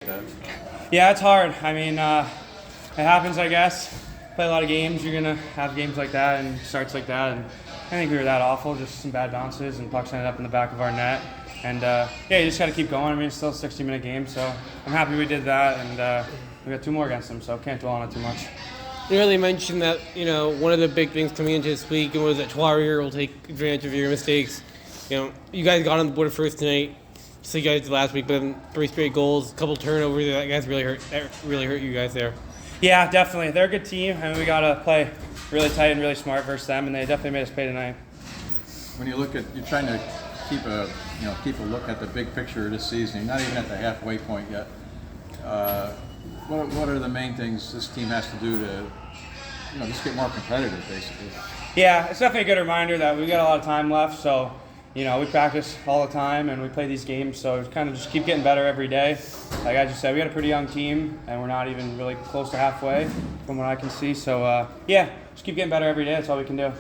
that? Yeah, it's hard. I mean, it happens, I guess. Play a lot of games, you're going to have games like that and starts like that. And I think we were that awful, just some bad bounces and pucks ended up in the back of our net. And you just got to keep going. I mean, it's still a 60-minute game, so I'm happy we did that. And we got 2 more against them, so can't dwell on it too much. You really mentioned that, one of the big things coming into this week was that Trois-Rivières will take advantage of your mistakes. You guys got on the board first tonight, just like you guys did last week, but then 3 straight goals, a couple turnovers, that guys really hurt you guys there. Yeah, definitely. They're a good team, and we got to play really tight and really smart versus them, and they definitely made us pay tonight. When you look at, you're trying to keep a look at the big picture of this season. You're not even at the halfway point yet. What are the main things this team has to do to, just get more competitive, basically? Yeah, it's definitely a good reminder that we got a lot of time left, so we practice all the time and we play these games, so kind of just keep getting better every day. Like I just said, we got a pretty young team and we're not even really close to halfway from what I can see, so just keep getting better every day. That's all we can do.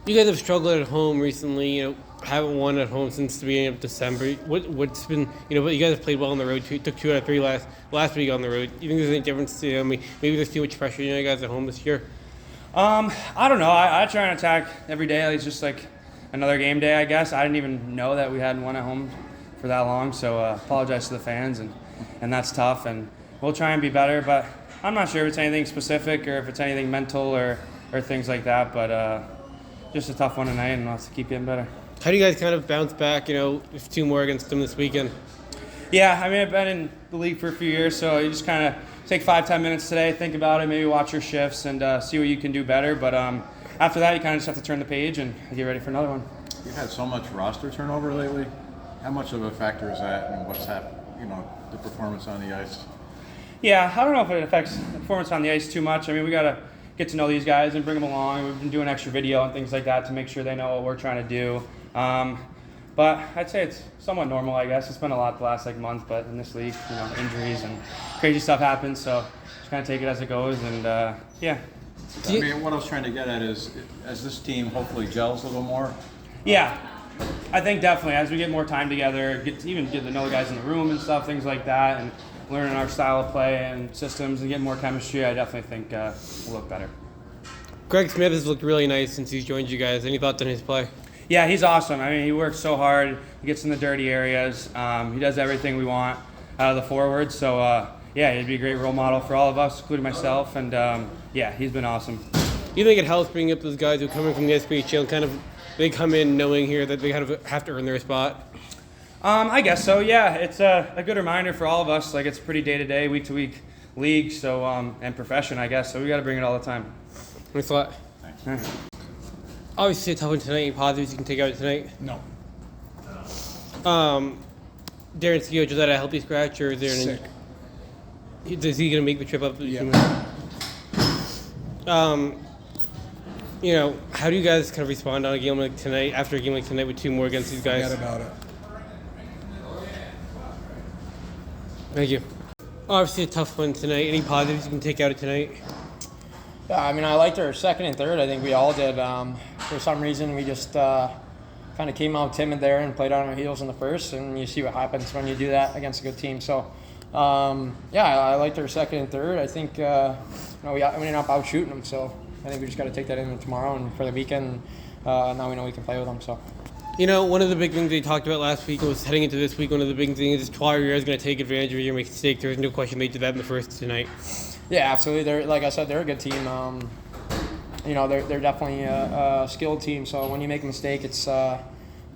You guys have struggled at home recently, haven't won at home since the beginning of December. What's been, but you guys have played well on the road too. Took 2 out of 3 last week on the road. You think there's any difference? Maybe there's too much pressure on you guys at home this year. I don't know. I try and attack every day. It's just like another game day, I guess. I didn't even know that we hadn't won at home for that long, so apologize to the fans, and that's tough. And we'll try and be better, but I'm not sure if it's anything specific or if it's anything mental or things like that. But just a tough one tonight, and we'll have to keep getting better. How do you guys kind of bounce back, with 2 more against them this weekend? Yeah, I mean, I've been in the league for a few years, so you just kind of take 5-10 minutes today, think about it, maybe watch your shifts and see what you can do better. But after that, you kind of just have to turn the page and get ready for another one. You've had so much roster turnover lately. How much of a factor is that in what's happened, the performance on the ice? Yeah, I don't know if it affects the performance on the ice too much. I mean, we got to get to know these guys and bring them along. We've been doing extra video and things like that to make sure they know what we're trying to do. But I'd say it's somewhat normal, I guess. It's been a lot the last month, but in this league, injuries and crazy stuff happens, so just kind of take it as it goes, and yeah. I mean, what I was trying to get at is, as this team hopefully gels a little more. Yeah, I think definitely as we get more time together, get to know the guys in the room and stuff, things like that, and learning our style of play and systems and get more chemistry, I definitely think we'll look better. Greg Smith has looked really nice since he's joined you guys. Any thoughts on his play? Yeah, he's awesome. I mean, he works so hard. He gets in the dirty areas. He does everything we want out of the forwards. So, he'd be a great role model for all of us, including myself. And, he's been awesome. You think it helps bringing up those guys who are coming from the SPHL and they come in knowing here that they kind of have to earn their spot? I guess so, yeah. It's a good reminder for all of us. Like, it's a pretty day-to-day, week-to-week league, so and profession, I guess. So we got to bring it all the time. Thanks a lot. Thanks. Obviously, a tough one tonight. Any positives you can take out tonight? No. Darren Skio, is that a healthy scratch, or is there Sick. Is he going to make the trip up? Yeah. How do you guys kind of respond on a game like tonight, after a game like tonight with 2 more against these guys? Forget about it. Thank you. Obviously, a tough one tonight. Any positives you can take out of tonight? Yeah, I mean, I liked our second and third. I think we all did. For some reason, we just kind of came out timid there and played on our heels in the first, and you see what happens when you do that against a good team. So, I liked our second and third. I think we ended up out shooting them, so I think we just got to take that into tomorrow and for the weekend. Now we know we can play with them. So. One of the big things they talked about last week was heading into this week. One of the big things is Trois-Rivières is going to take advantage of your mistake. There's no question they did that in the first tonight. Yeah, absolutely. Like I said, they're a good team. They're definitely a skilled team. So when you make a mistake, it's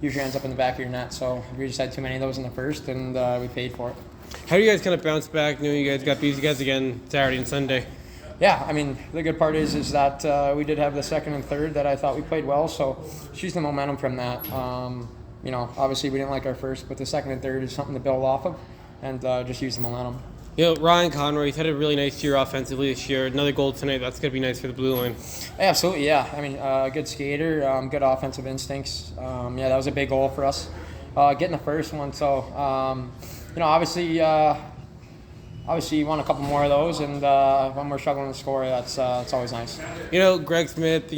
usually ends up in the back of your net. So we just had too many of those in the first, and we paid for it. How do you guys kind of bounce back knowing you guys got these guys again Saturday and Sunday? Yeah, I mean, the good part is that we did have the second and third that I thought we played well, so she's the momentum from that. Obviously we didn't like our first, but the second and third is something to build off of and just use the momentum. Ryan Conroy's had a really nice year offensively this year. Another goal tonight. That's going to be nice for the blue line. Absolutely, yeah. I mean, good skater, good offensive instincts. That was a big goal for us, getting the first one. So, obviously, obviously you want a couple more of those, and when we're struggling to score, that's always nice. Greg Smith,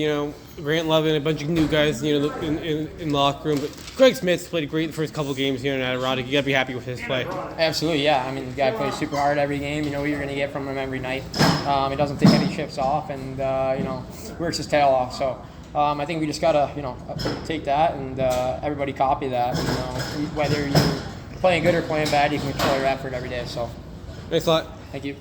Grant Lovin, a bunch of new guys, in the locker room. But Greg Smith's played great the first couple games here in Adirondack. You got to be happy with his play. Absolutely, yeah. I mean, the guy plays super hard every game. You know what you're going to get from him every night. He doesn't take any shifts off, and works his tail off. So I think we just got to take that and everybody copy that. Whether you're playing good or playing bad, you can control your effort every day. So Thanks a lot. thank you.